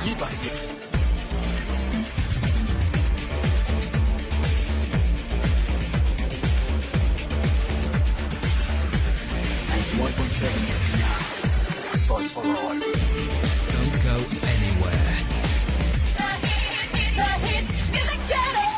Liberty. Voice for all. Don't go anywhere. The hit music channel.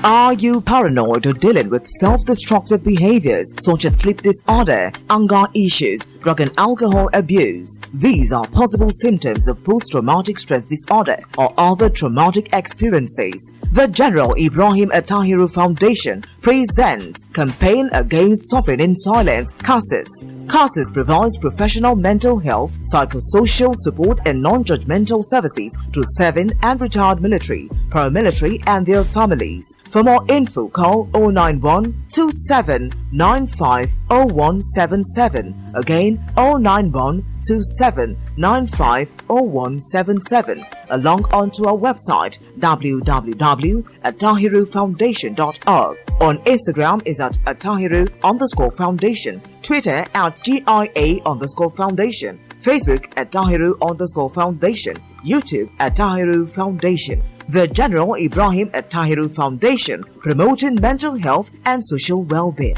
Are you paranoid or dealing with self-destructive behaviors such as sleep disorder, anger issues, drug and alcohol abuse? These are possible symptoms of post-traumatic stress disorder or other traumatic experiences. The General Ibrahim Attahiru Foundation presents Campaign Against Suffering in Silence, CASIS. CASIS provides professional mental health, psychosocial support and non-judgmental services to serving and retired military, paramilitary and their families. For more info, call 091 27 95 0177. Again, 091 27 95 0177. Along onto our website www.attahirufoundation.org. On Instagram is at Attahiru_Foundation. Twitter at GIA_Foundation. Facebook at Tahiru_Foundation. YouTube at Tahiru Foundation. The General Ibrahim Attahiru Foundation, promoting mental health and social well-being.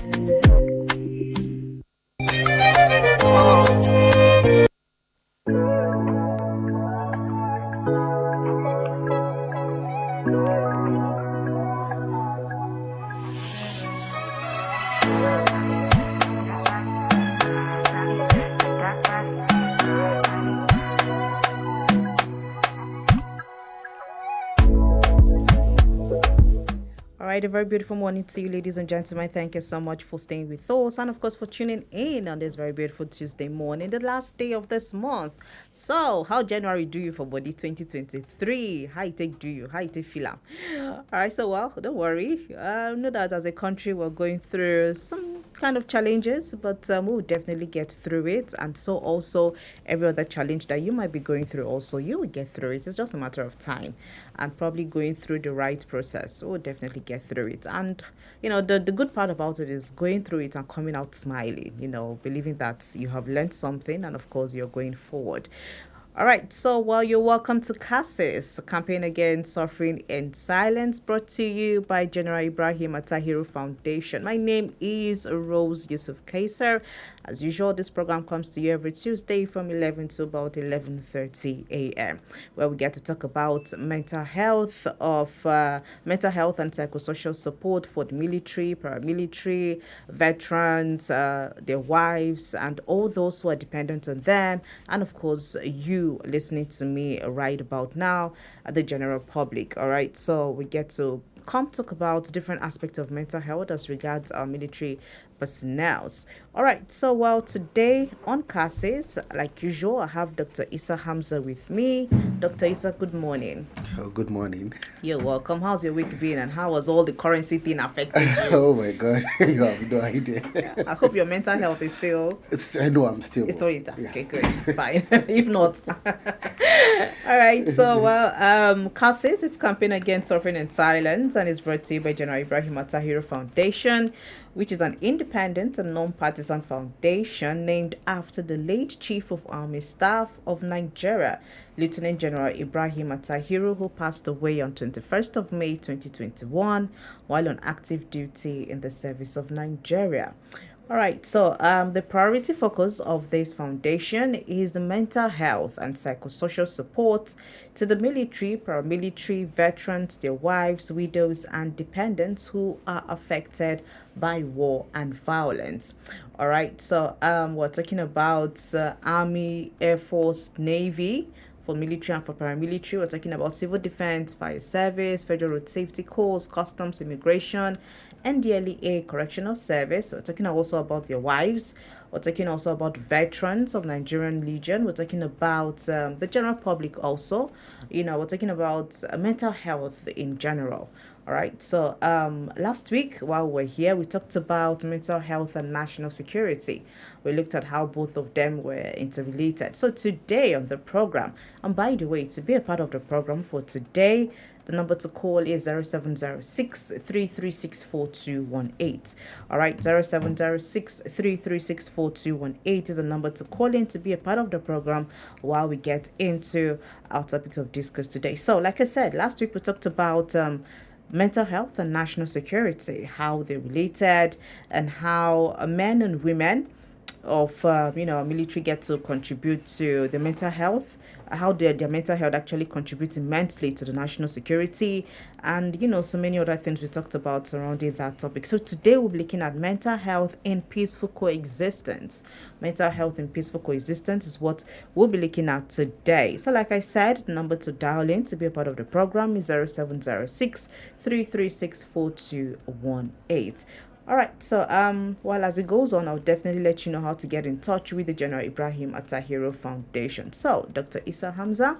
A very beautiful morning to you, ladies and gentlemen. Thank you so much for staying with us and, of course, for tuning in on this very beautiful Tuesday morning, the last day of this month. So, how January do you for body 2023? How it take do you? How it take feel? All right, so, well, don't worry. Know that as a country, we're going through some kind of challenges, but we'll definitely get through it. And so, also, every other challenge that you might be going through, also, you will get through it. It's just a matter of time and probably going through the right process. We'll definitely get through it. And the good part about it is going through it and coming out smiling, believing that you have learned something and of course you're going forward. All right, so you're welcome to CASIS, Campaign Against Suffering in Silence, brought to you by General Ibrahim Attahiru Foundation. My name is Rose Yusuf Kaiser. As usual, this program comes to you every Tuesday from 11 to about 11:30 a.m., where we get to talk about mental health and psychosocial support for the military, paramilitary, veterans, their wives, and all those who are dependent on them, and of course, you listening to me right about now, the general public. All right, so we get to come talk about different aspects of mental health as regards our military personnel. All right, so today on CASIS, like usual, I have Dr. Issa Hamza with me. Dr. Issa, good morning. Oh, good morning. You're welcome. How's your week been and how was all the currency thing affecting you? Oh my God, you have no idea. I hope your mental health is still... I know I'm still... It's still intact. Yeah. Okay, good. Fine. If not... All right, so CASIS is Campaign Against Suffering in Silence and is brought to you by General Ibrahim Attahiru Foundation, which is an independent and non-partisan foundation named after the late Chief of Army Staff of Nigeria, Lieutenant General Ibrahim Attahiru, who passed away on 21st of May 2021 while on active duty in the service of Nigeria. All right, so the priority focus of this foundation is the mental health and psychosocial support to the military, paramilitary, veterans, their wives, widows, and dependents who are affected by war and violence. All right, so we're talking about Army, Air Force, Navy. For military and for paramilitary, we're talking about civil defense, fire service, federal road safety corps, customs, immigration, NDLEA correctional service. We're talking also about their wives. We're talking also about veterans of Nigerian Legion. We're talking about the general public also. We're talking about mental health in general. All right, so last week while we're here, we talked about mental health and national security. We looked at how both of them were interrelated. So today on the program, and by the way, to be a part of the program for today, The number to call is 0706 336 4218. All right, 0706 336 4218 is a number to call in to be a part of the program while we get into our topic of discourse today. So, like I said, last week we talked about mental health and national security, how they're related, and how men and women of military get to contribute to the mental health, how their mental health actually contributes immensely to the national security, and so many other things we talked about surrounding that topic. So today we'll be looking at mental health in peaceful coexistence. Mental health in peaceful coexistence is what we'll be looking at today. So like I said, the number to dial in to be a part of the program is 0706 336 4218. All right, so while as it goes on, I'll definitely let you know how to get in touch with the General Ibrahim Attahiro Foundation. So, Dr. Issa Hamza,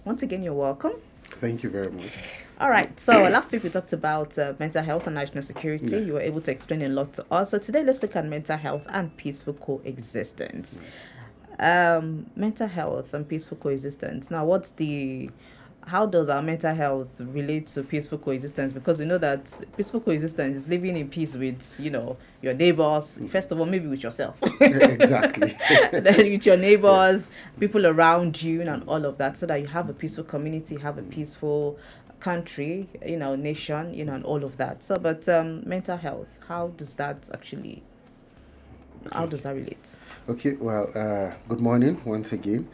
once again, you're welcome. Thank you very much. All right, so last week we talked about mental health and national security. Yes. You were able to explain a lot to us. So today, let's look at mental health and peaceful coexistence. Mental health and peaceful coexistence. Now, how does our mental health relate to peaceful coexistence? Because we know that peaceful coexistence is living in peace with, your neighbors, first of all, maybe with yourself. Exactly. Then with your neighbors, people around you, and all of that, so that you have a peaceful community, have a peaceful country, nation, and all of that. So, but mental health, how does that relate? Okay, well, good morning once again.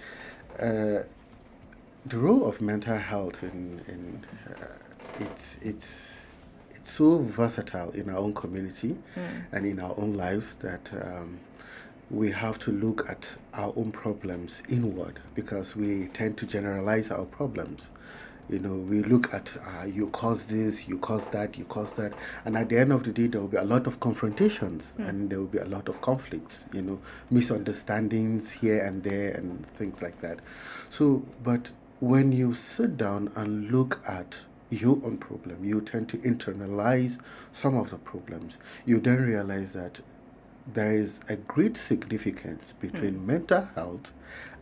The role of mental health it's so versatile in our own community and in our own lives that we have to look at our own problems inward, because we tend to generalize our problems. We look at you cause this, you cause that, you cause that, and at the end of the day there will be a lot of confrontations and there will be a lot of conflicts, misunderstandings here and there and things like that. So, but when you sit down and look at your own problem, you tend to internalize some of the problems. You then realize that there is a great significance between mental health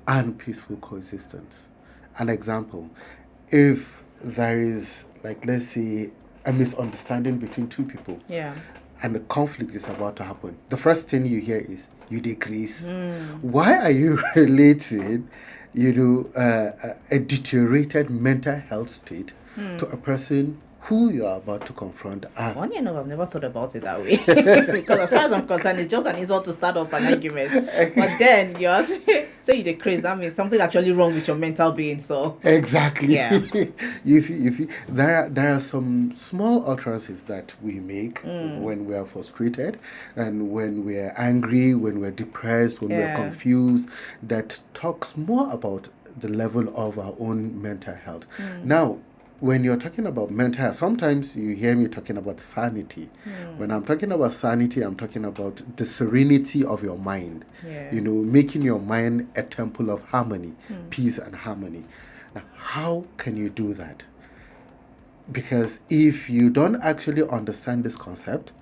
and peaceful coexistence. An example, if there is, let's say, a misunderstanding between two people, and a conflict is about to happen, the first thing you hear is, you decrease. Why are you relating a deteriorated mental health state to a person who you are about to confront as? I've never thought about it that way. Because as far as I'm concerned, it's just an insult to start up an argument. But then you ask, so you decrease, that means something actually wrong with your mental being. So exactly. Yeah. you see, there are some small utterances that we make when we are frustrated and when we are angry, when we're depressed, when we're confused, that talks more about the level of our own mental health. Now, when you're talking about mental health, sometimes you hear me talking about sanity. When I'm talking about sanity, I'm talking about the serenity of your mind. Making your mind a temple of harmony, peace and harmony. Now, how can you do that? Because if you don't actually understand this concept,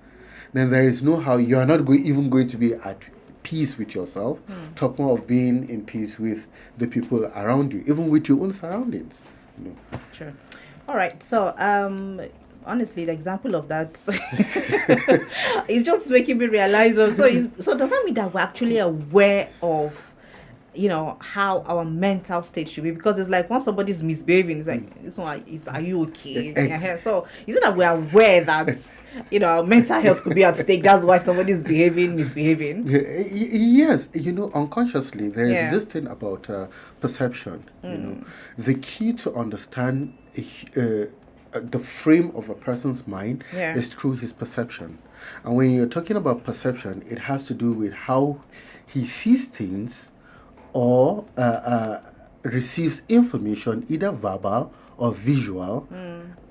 then there is no how. You are not even going to be at peace with yourself. Talk more of being in peace with the people around you, even with your own surroundings. Sure. All right. So, honestly, the example of that is just making me realize. So does that mean that we're actually aware of, how our mental state should be? Because it's like once somebody's misbehaving, it's like, this one is, are you okay? So is it that we're aware that our mental health could be at stake? That's why somebody's misbehaving. Yes, unconsciously there is this thing about perception. The key to understand the frame of a person's mind is through his perception. And when you're talking about perception, it has to do with how he sees things or receives information, either verbal or visual,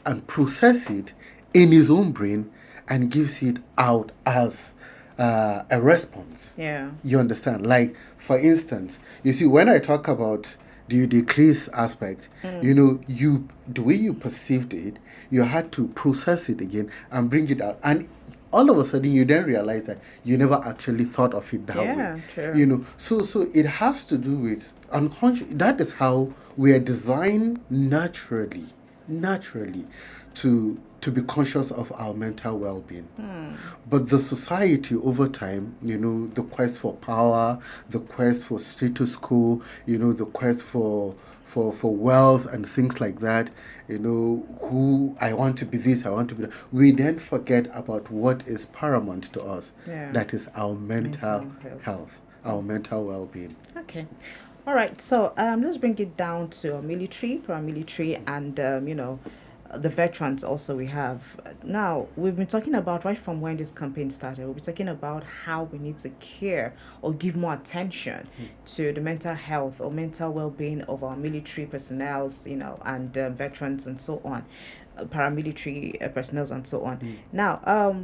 and process it in his own brain and gives it out as a response. You understand? Like, for instance, you see, when I talk about the decrease aspect, the way you perceived it, you had to process it again and bring it out. And all of a sudden, you then realize that you never actually thought of it that way. True. So it has to do with unconscious. That is how we are designed naturally naturally to be conscious of our mental well-being. But the society over time, the quest for power, the quest for status quo, the quest for wealth and things like that, who I want to be this, I want to be that. We then forget about what is paramount to us. Yeah. That is our mental Mental health, our mental well-being. Okay. All right. So let's bring it down to military, paramilitary, and the veterans also we have. Now, we've been talking about right from when this campaign started, we'll be talking about how we need to care or give more attention to the mental health or mental well-being of our military personnel, and veterans and so on, paramilitary personnel and so on. Now,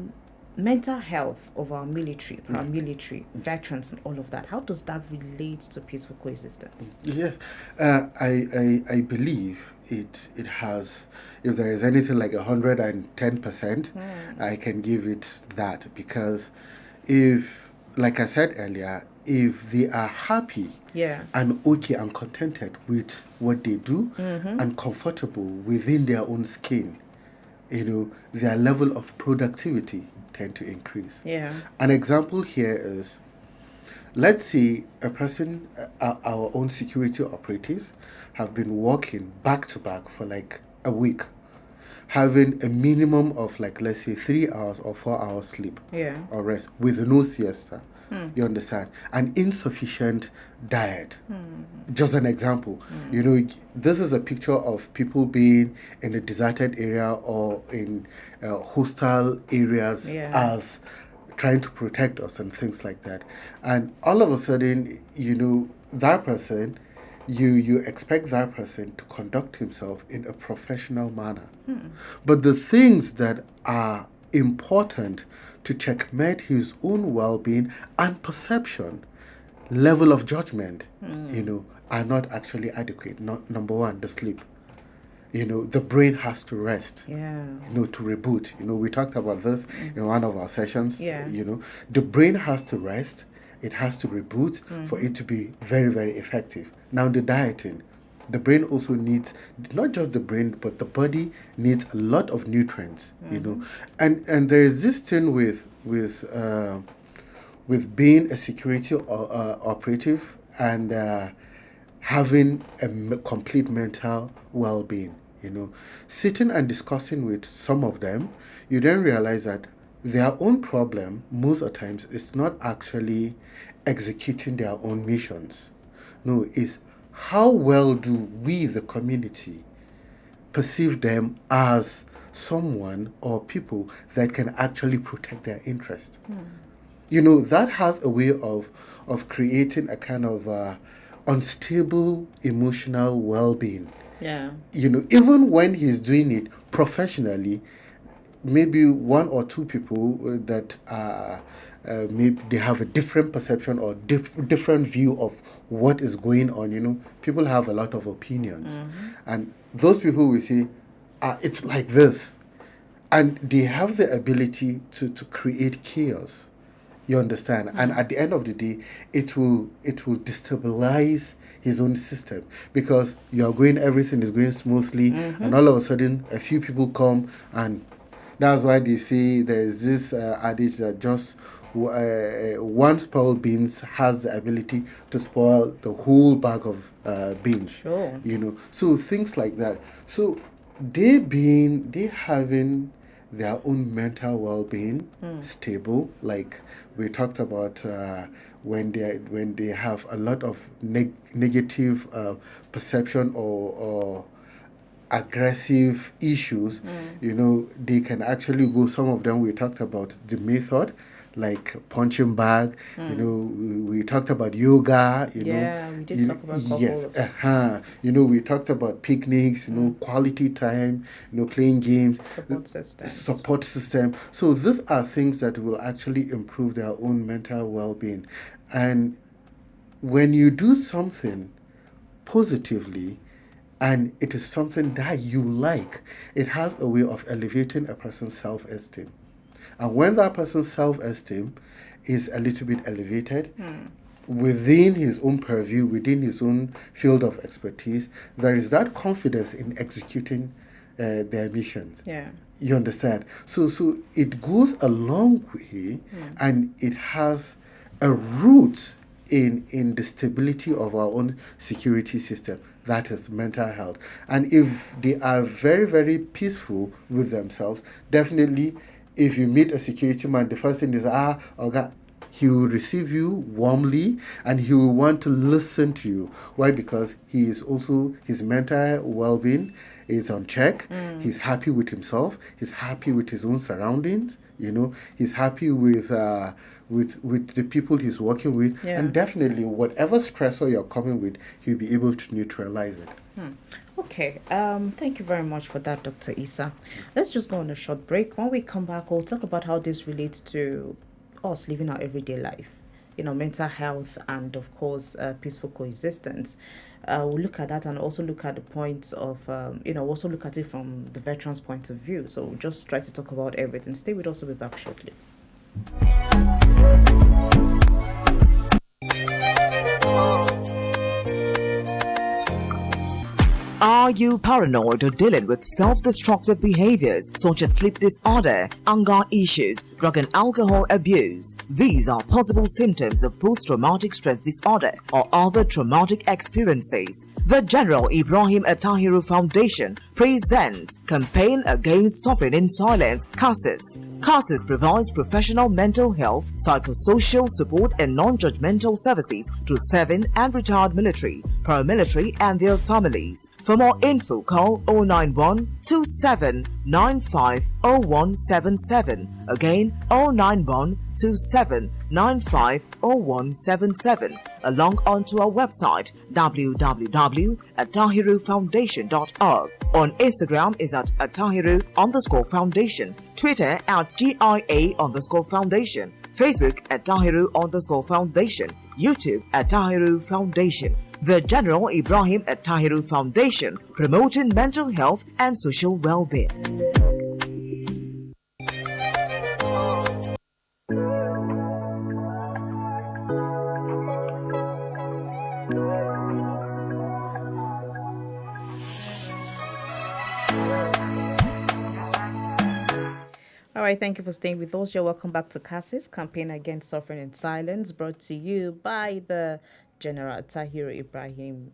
mental health of our military, paramilitary, veterans, and all of that, how does that relate to peaceful coexistence? Yes, I believe it has. If there is anything like 110%, I can give it that, because if, like I said earlier, if they are happy Yeah. and okay and contented with what they do and comfortable within their own skin, their level of productivity tend to increase. Yeah. An example here is, let's say a person, our own security operatives, have been working back to back for like a week, having a minimum of like, let's say 3 hours or 4 hours sleep Yeah. or rest with no siesta. You understand? An insufficient diet. Just an example. This is a picture of people being in a deserted area or in hostile areas Yeah. as trying to protect us and things like that. And all of a sudden, that person, you expect that person to conduct himself in a professional manner. But the things that are important to checkmate his own well-being and perception, level of judgment, are not actually adequate. Number one, the sleep. The brain has to rest. Yeah. To reboot. We talked about this in one of our sessions. Yeah. The brain has to rest. It has to reboot for it to be very, very effective. Now, the dieting. The brain also needs, not just the brain, but the body needs a lot of nutrients, And there is this thing with being a security operative and having a complete mental well-being, Sitting and discussing with some of them, you then realize that their own problem, most of the times, is not actually executing their own missions. No, it's how well do we, the community, perceive them as someone or people that can actually protect their interest. That has a way of creating a kind of unstable emotional well-being. Yeah. Even when he's doing it professionally, maybe one or two people that are maybe they have a different perception or different view of what is going on. People have a lot of opinions, and those people will say, it's like this, and they have the ability to create chaos. You understand? And at the end of the day, it will destabilize his own system, because everything is going smoothly, and all of a sudden a few people come, and that's why they say there's this adage that just one spoiled beans has the ability to spoil the whole bag of beans. Sure. So things like that. So they having their own mental well-being stable, like we talked about when they have a lot of negative perception or aggressive issues, they can actually go. Some of them we talked about the method, like punching bag. We talked about yoga. Yeah, we did talk about couple yes, of- we talked about picnics. Quality time. Playing games. Support system. So these are things that will actually improve their own mental well-being. And when you do something positively, and it is something that you like, it has a way of elevating a person's self-esteem. And when that person's self-esteem is a little bit elevated within his own purview, within his own field of expertise, there is that confidence in executing their missions. Yeah. You understand? So it goes a long way, and it has a root in the stability of our own security system. That is mental health. And if they are very, very peaceful with themselves, definitely, if you meet a security man, the first thing is, okay, he will receive you warmly and he will want to listen to you. Why? Because he is also, his mental well-being is on check. He's happy with himself. He's happy with his own surroundings. He's happy with the people he's working with. Yeah. And definitely, whatever stressor you're coming with, he'll be able to neutralize it. Okay, thank you very much for that, Dr. Issa. Let's just go on a short break. When we come back, we'll talk about how this relates to us living our everyday life, mental health, and of course, peaceful coexistence. We'll look at that and also look at the points of, also look at it from the veterans' point of view. So we'll just try to talk about everything. Stay with us, we'll be back shortly. Are you paranoid or dealing with self-destructive behaviors such as sleep disorder, anger issues, drug and alcohol abuse? These are possible symptoms of post-traumatic stress disorder or other traumatic experiences. The General Ibrahim Attahiru Foundation presents Campaign Against Suffering in Silence, CASIS. CASIS provides professional mental health, psychosocial support and non-judgmental services to serving and retired military, paramilitary and their families. For more info, call 091 27 95 0177. Again, 091 27 95 0177. Along onto our website www.attahirufoundation.org. On Instagram is at Attahiru_Foundation. Twitter at GIA_Foundation. Facebook at Tahiru_Foundation. YouTube at Tahiru Foundation. The General Ibrahim Attahiru Foundation, promoting mental health and social well-being. All right, thank you for staying with us. You're welcome back to CASIS, Campaign Against Suffering in Silence, brought to you by the General Attahiru Ibrahim.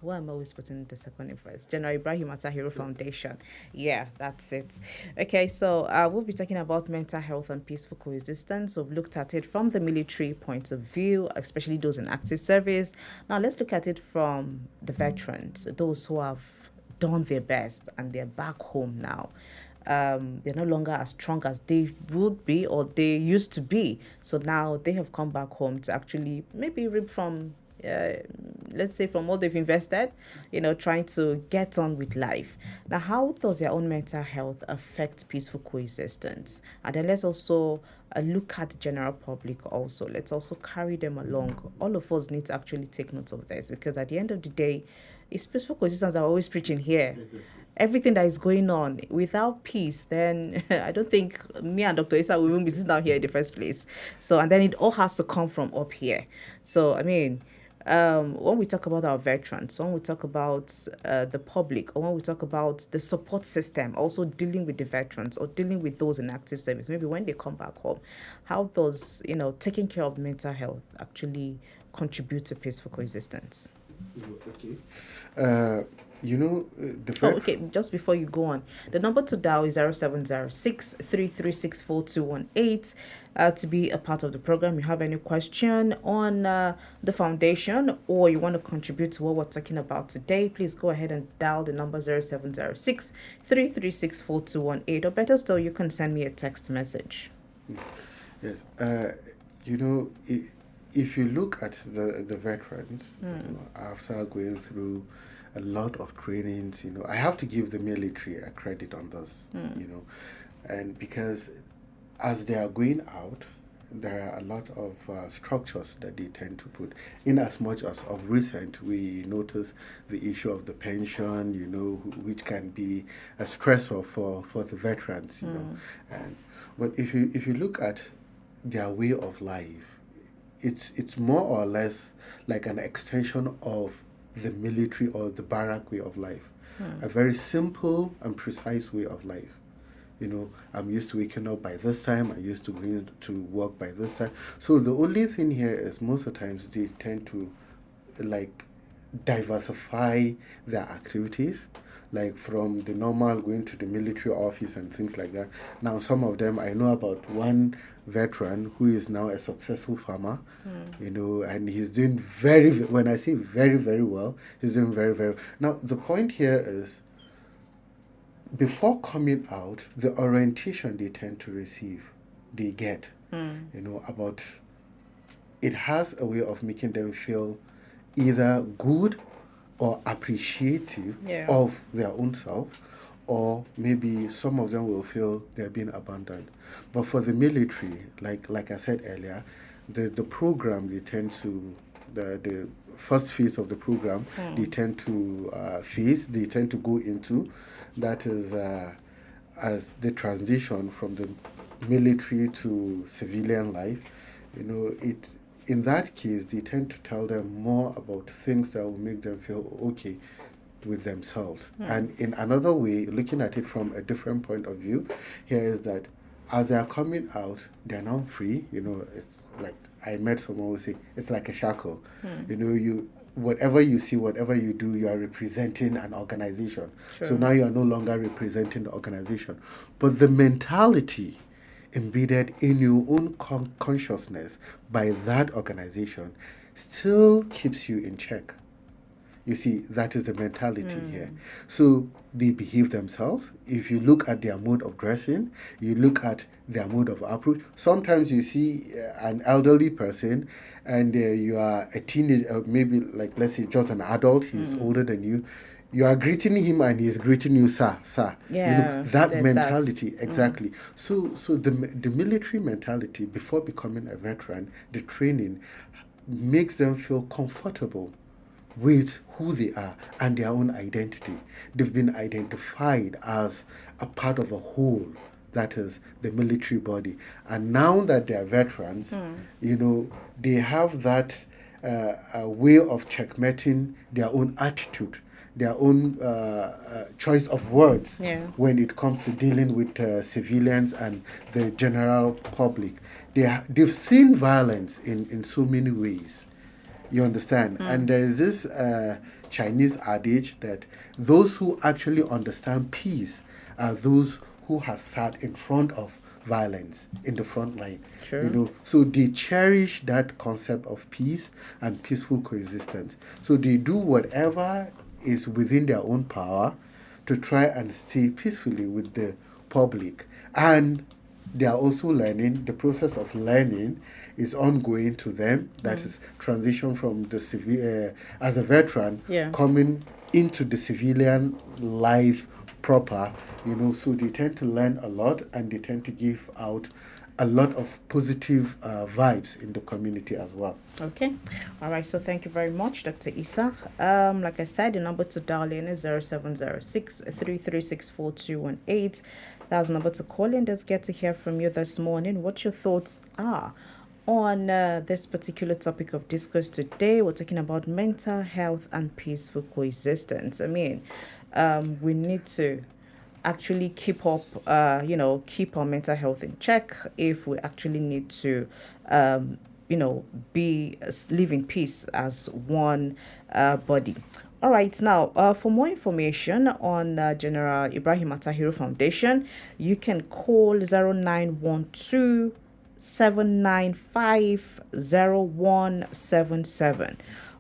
Why am I always putting the second name first? General Ibrahim Attahiru Foundation. Yeah, that's it. Okay, so we'll be talking about mental health and peaceful coexistence. We've looked at it from the military point of view, especially those in active service. Now let's look at it from the veterans, those who have done their best and they're back home now. They're no longer as strong as they would be or they used to be. So now they have come back home to actually maybe reap from, let's say, from what they've invested, trying to get on with life. Now, how does their own mental health affect peaceful coexistence? And then let's also look at the general public also. Let's also carry them along. All of us need to actually take note of this, because at the end of the day, it's peaceful coexistence I'm always preaching here. Everything that is going on, without peace, then I don't think me and Dr. Issa will even be sitting down here in the first place. So, and then it all has to come from up here. So, I mean, when we talk about our veterans, when we talk about the public, or when we talk about the support system, also dealing with the veterans or dealing with those in active service, maybe when they come back home, how does, taking care of mental health actually contribute to peaceful coexistence? Okay. Okay, just before you go on, the number to dial is 0706 3364218 to be a part of the program. You have any question on the foundation, or you want to contribute to what we're talking about today, please go ahead and dial the number 0706 3364218, or better still, you can send me a text message. Yes. If you look at the veterans, after going through a lot of trainings, I have to give the military a credit on this, and because as they are going out, there are a lot of structures that they tend to put in. As much as of recent, we notice the issue of the pension, which can be a stressor for the veterans, but if you look at their way of life, it's more or less like an extension of the military or the barrack way of life. a very simple and precise way of life. You know, I'm used to waking up by this time. I'm used to going to work by this time. So the only thing here is most of the times they tend to like diversify their activities, like from the normal going to the military office and things like that. Now, some of them, I know about one veteran who is now a successful farmer, you know, and he's doing when I say very, very well, he's doing very, very. Now, the point here is, before coming out, the orientation they tend to receive, they get, you know, about, it has a way of making them feel either good or appreciative of their own self, or maybe some of them will feel they're being abandoned. But for the military, like I said earlier, the program, they tend to, the first phase of the program, they tend to they tend to go into, that is as the transition from the military to civilian life. You know, in that case, they tend to tell them more about things that will make them feel okay with themselves. And in another way, looking at it from a different point of view, here is that as they are coming out, they're now free. You know, it's like, I met someone who say, it's like a shackle. You know, whatever you see, whatever you do, you are representing an organization. So now you are no longer representing the organization. But the mentality embedded in your own consciousness by that organization still keeps you in check. You see, that is the mentality here. So they behave themselves. If you look at their mode of dressing, you look at their mode of approach. Sometimes you see an elderly person and you are a teenager, maybe like, let's say, just an adult, he's older than you. You are greeting him and he's greeting you, sir, sir. Yeah, you know, that there's mentality, that. exactly. So the military mentality, before becoming a veteran, the training makes them feel comfortable with who they are and their own identity. They've been identified as a part of a whole, that is the military body. And now that they are veterans, you know, they have that way of checkmating their own attitude, their own choice of words when it comes to dealing with civilians and the general public. They've seen violence in so many ways. You understand? And there is this Chinese adage that those who actually understand peace are those who have sat in front of violence, in the front line. Sure. You know, so they cherish that concept of peace and peaceful coexistence. So they do whatever is within their own power to try and stay peacefully with the public. And they are also learning. The process of learning is ongoing to them. That is transition from the as a veteran, coming into the civilian life proper. You know, so they tend to learn a lot, and they tend to give out a lot of positive vibes in the community as well. Okay. All right. So thank you very much, Dr. Issa. Like I said, the number to dial in is 0706 336 4218. That's the number to call in. Let's get to hear from you this morning what your thoughts are on this particular topic of discourse today. We're talking about mental health and peaceful coexistence. I mean, we need to actually keep up, keep our mental health in check if we actually need to, live in peace as one body. All right, now, for more information on General Ibrahim Attahiru Foundation, you can call 0912 795 0177.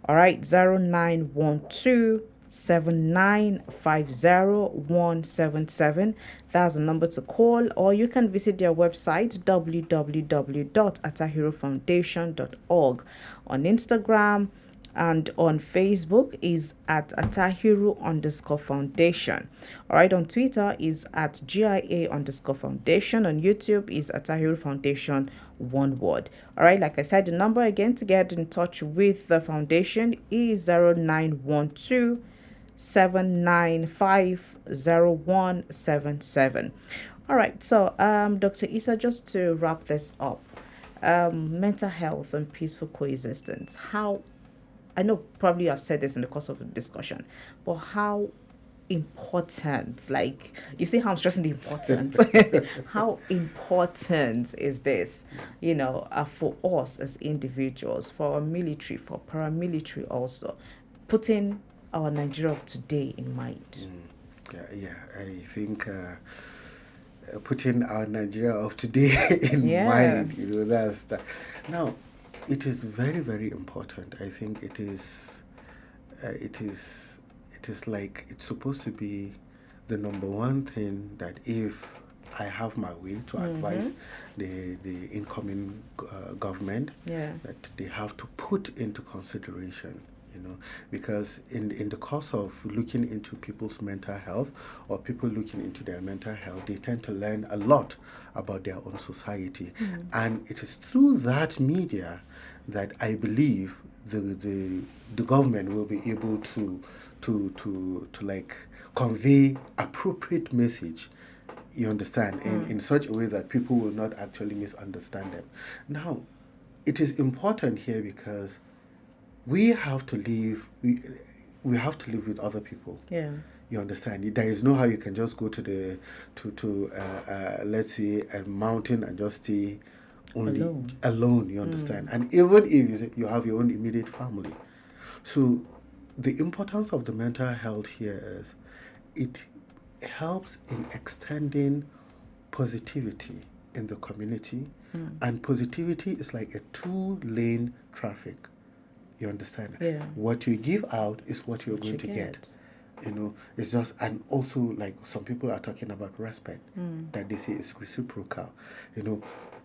All right, 0912 7950177. That's the number to call, or you can visit their website www.atahirufoundation.org. On Instagram and on Facebook is at Atahiru_foundation. All right, on Twitter is at GIA_foundation. On YouTube is Atahiru Foundation, one word. All right, like I said, the number again to get in touch with the foundation is 0912 7950177. All right, so Dr. Issa, just to wrap this up, mental health and peaceful coexistence, how, I know probably I've said this in the course of the discussion, but how important, like, you see how I'm stressing the importance, how important is this, for us as individuals, for our military, for paramilitary also, putting our Nigeria of today in mind? I think putting our Nigeria of today in mind, that's that. Now, it is very, very important. I think it is like, it's supposed to be the number one thing that if I have my way to advise the incoming government, that they have to put into consideration. Because in the course of looking into people's mental health, or people looking into their mental health, they tend to learn a lot about their own society. And it is through that media that I believe the government will be able to like convey appropriate message, you understand, in such a way that people will not actually misunderstand them. Now, it is important here because we have to live. We have to live with other people. Yeah, you understand. There is no how you can just go to let's say a mountain and just stay only alone. You understand. And even if you have your own immediate family, so the importance of the mental health here is it helps in extending positivity in the community, and positivity is like a 2-lane traffic. You understand? Yeah. What you give out is what you're going to get. It's just, and also like some people are talking about respect, that they say is reciprocal.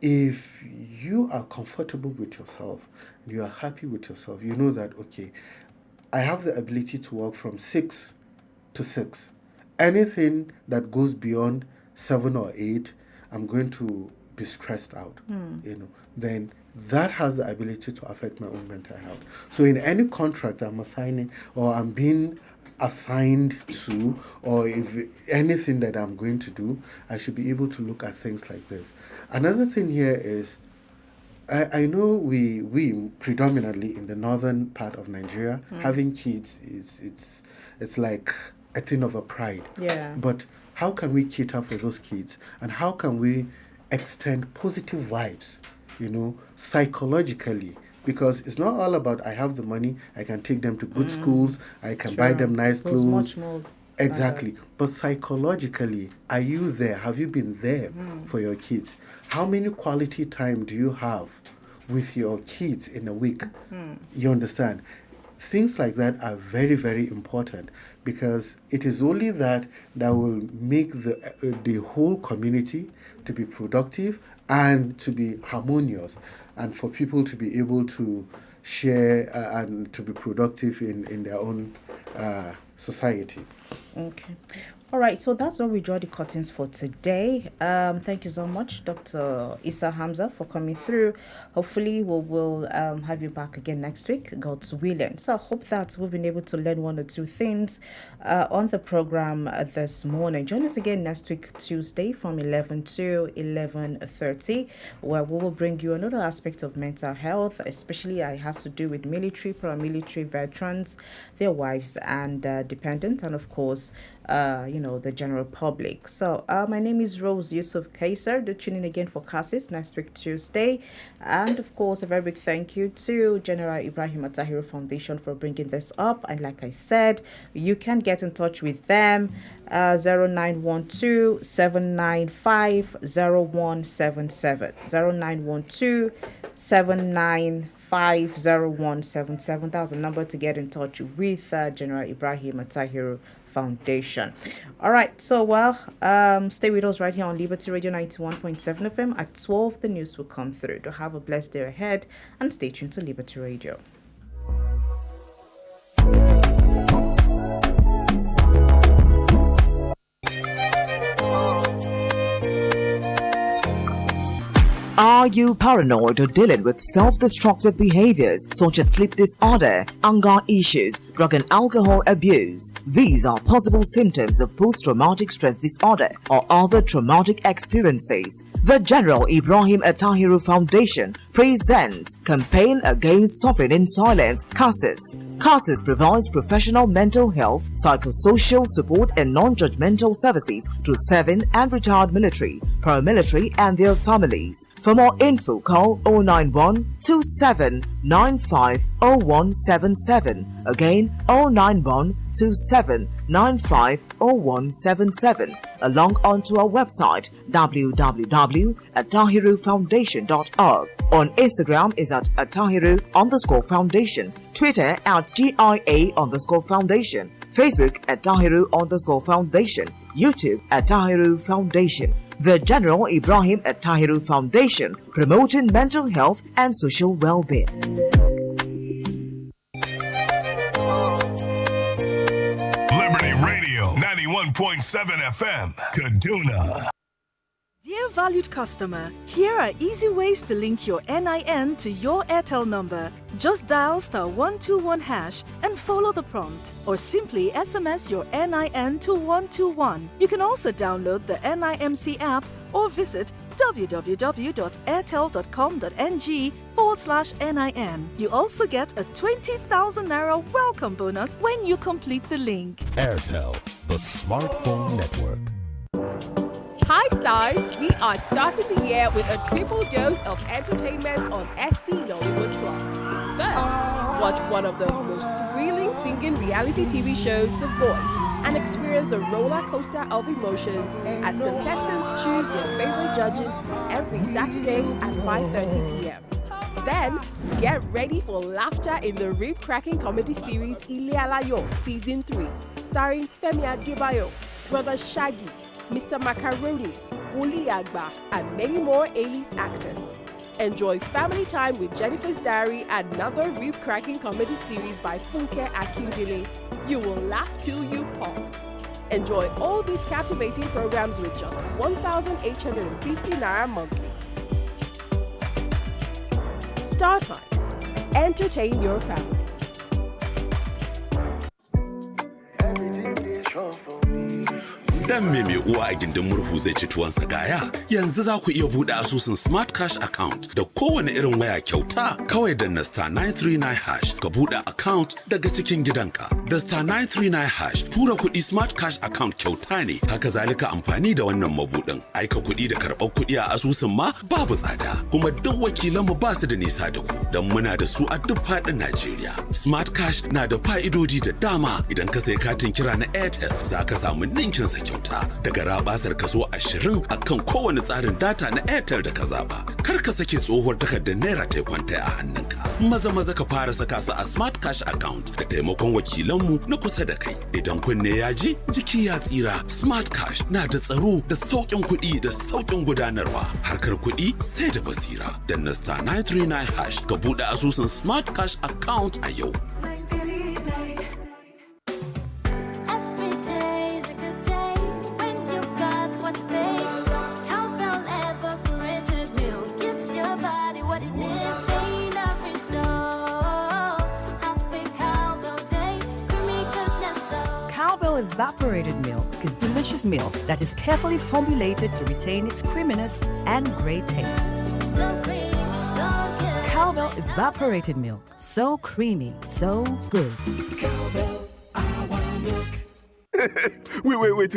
If you are comfortable with yourself, you are happy with yourself, you know that, okay, I have the ability to work from 6 to 6. Anything that goes beyond 7 or 8, I'm going to be stressed out, then that has the ability to affect my own mental health. So in any contract I'm assigning, or I'm being assigned to, or if anything that I'm going to do, I should be able to look at things like this. Another thing here is, I know we predominantly in the northern part of Nigeria, having kids it's like a thing of a pride. Yeah. But how can we cater for those kids, and how can we extend positive vibes, psychologically? Because it's not all about I have the money, I can take them to good schools, I can buy them nice clothes. Much more. Exactly. But psychologically, are you there? Have you been there for your kids? How many quality time do you have with your kids in a week? You understand? Things like that are very, very important, because it is only that will make the whole community to be productive and to be harmonious, and for people to be able to share and to be productive in their own society. Okay. All right, so that's where we draw the curtains for today. Thank you so much, Dr. Issa Hamza, for coming through. Hopefully, we'll have you back again next week, God's willing. So I hope that we've been able to learn one or two things on the program this morning. Join us again next week, Tuesday, from 11 to 11:30, where we will bring you another aspect of mental health, especially it has to do with military, paramilitary veterans, their wives and dependents, and of course, the general public. So my name is Rose Yusuf Kaiser. Do tune in again for classes next week, Tuesday. And of course, a very big thank you to General Ibrahim Atahiru Foundation for bringing this up. And like I said, you can get in touch with them 0912 795 0177 0912 795 0177. That's a number to get in touch with General Ibrahim Atahiru Foundation. All right, so stay with us right here on Liberty Radio 91.7 FM. At 12, the news will come through. Do have a blessed day ahead, and stay tuned to Liberty Radio. Are you paranoid or dealing with self-destructive behaviors such as sleep disorder, anger issues, drug and alcohol abuse? These are possible symptoms of post-traumatic stress disorder or other traumatic experiences. The General Ibrahim Atahiru Foundation presents Campaign Against Suffering in Silence, CASIS. CASIS provides professional mental health, psychosocial support and non-judgmental services to 7 and retired military, paramilitary and their families. For more info, call 091 27 95 0177. Again, 091 27 95 0177. Along onto our website www.tahirufoundation.org. On Instagram is at @Tahiru_Foundation. Twitter at GIA_Foundation. Facebook at Tahiru_Foundation. YouTube at Tahiru Foundation. The General Ibrahim at Tahiru Foundation, promoting mental health and social well-being. Liberty Radio, 91.7 FM, Kaduna. Dear valued customer, here are easy ways to link your NIN to your Airtel number. Just dial *121# and follow the prompt, or simply SMS your NIN to 121. You can also download the NIMC app or visit www.airtel.com.ng/NIN. You also get a 20,000 Naira welcome bonus when you complete the link. Airtel, the smartphone network. Hi stars, we are starting the year with a triple dose of entertainment on ST Nollywood Plus. First, watch one of the most thrilling singing reality TV shows, The Voice, and experience the roller coaster of emotions as contestants choose their favorite judges every Saturday at 5:30 p.m. Then, get ready for laughter in the rib-cracking comedy series Ile Alayo Season 3, starring Femi Adebayo, Brother Shaggy, Mr. Macaroni, Wuli Agba, and many more A-list actors. Enjoy family time with Jennifer's Diary, another rib-cracking comedy series by Funke Akindele. You will laugh till you pop. Enjoy all these captivating programs with just 1,850 Naira monthly. Star Times. Entertain your family. Everything they show for me. Dan me mai uwa a gindin murhu zai ci tuwon sagaya. Yanzu za ku iya buɗe asusun Smart Cash account da kowane irin waya kyauta. Kawai danna *939# ka buɗe account daga cikin gidanka. Da *939# tura kuɗi Smart Cash account kyauta ne. Haka zalika amfani da wannan mabuɗin. Aika kuɗi da karɓar kuɗi a asusun ma babu tsada. Kuma duk wakilanmu ba su da nisa da ku. Don muna da su a duk faɗin Najeriya. Smart Cash na da fa'idodi da dama. Idan ka sai katin kira na Airtel za ka samu ninkin sa kyauta daga rabasar kaso 20 akan kowane tsarin data na Airtel da ka zaba. Kar ka sake tsohuwar takardar naira ta kwanta a hannunka. Maza ka fara saka su a Smart Cash account da taimakon wakilanmu na kusa da kai. Idan kunne ya ji, jiki ya tsira. Smart Cash na da tsaro da sauƙin kuɗi da sauƙin gudanarwa. Harkar kuɗi sai da basira. Danna *939# ka buɗe asusun Smart Cash account a yau. Evaporated milk is delicious milk that is carefully formulated to retain its creaminess and great taste. So creamy, so good. Cowbell evaporated milk, so creamy, so good. Wait.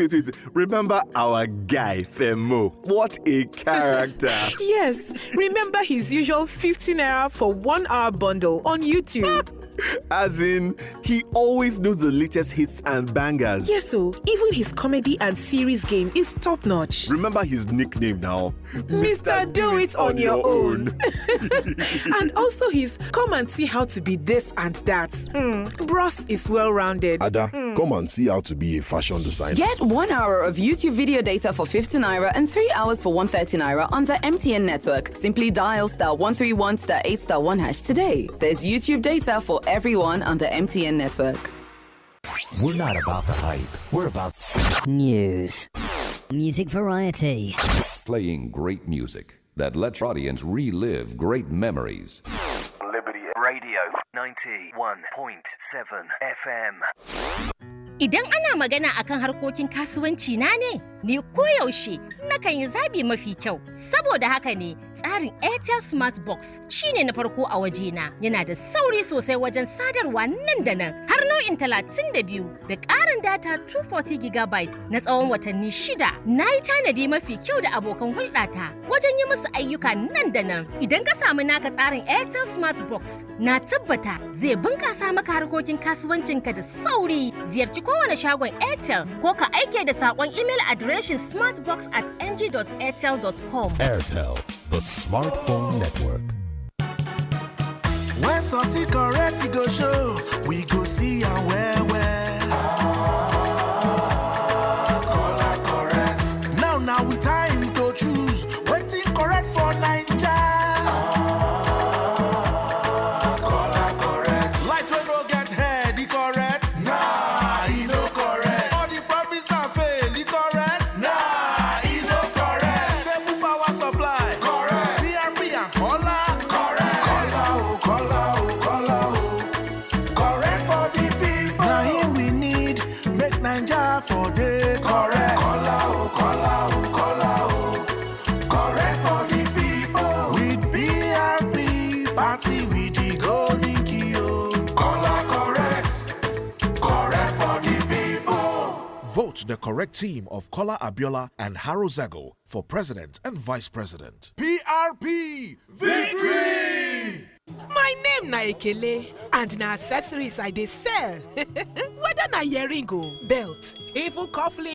Remember our guy, Femo? What a character. Yes, remember his usual 50 Naira for 1 hour bundle on YouTube. As in, he always knows the latest hits and bangers. Yes, so even his comedy and series game is top notch. Remember his nickname now? Mr. Do It On Your Own. And also his come and see how to be this and that. Bros is well rounded. Ada, come and see how to be a fashion designer. Get 1 hour of YouTube video data for 50 Naira and 3 hours for 130 Naira on the MTN network. Simply dial *131*8*1# today. There's YouTube data for everyone on the MTN network. We're not about the hype. We're about news. Music variety. Playing great music that lets audience relive great memories. Liberty Radio 91.7 FM. Idan ana magana akan harkokin kasuwanci na ne, ni koyaushe nakan yi zabi mafi kyau. Saboda haka ne tsarin Airtel Smart Box shine na farko a wajena. Yana da sauri sosai wajen sadarwa nan da nan har nau'in 32 da ƙarin data 240 GB na tsawon watanni 6. Na yi tanadi mafi kyau da abokan hulɗata wajen yi musu ayyuka nan da nan. Idan ka samu naka tsarin Airtel Smart Box, na tabbata zai bunƙasa maka harkokin kasuwancinka da sauri. Ziyarci kowane shagon Airtel ko ka aike da saƙon email adireshin smartbox@ng.airtel.com. Airtel, the smartphone network. When something correct go show, we go see and where. Color correct. Now we time to choose. Waiting correct for Naija. Color correct. Light wey no get head, the correct. Nah, e no correct. All the promise and fail, the correct. Nah, e no correct. Stable power supply. Correct. PRP and color. Correct. Color. Correct for the people. Now him we need. Make Naija for the correct. Color. Correct for the people. With PRP, party with the golden key. Color correct. Correct for the people. Vote the correct team of Kola Abiola and Haro Zago for president and vice president. PRP victory. My name na Ekele, and na accessories I dey sell. Whether na earring o, belt, even cufflink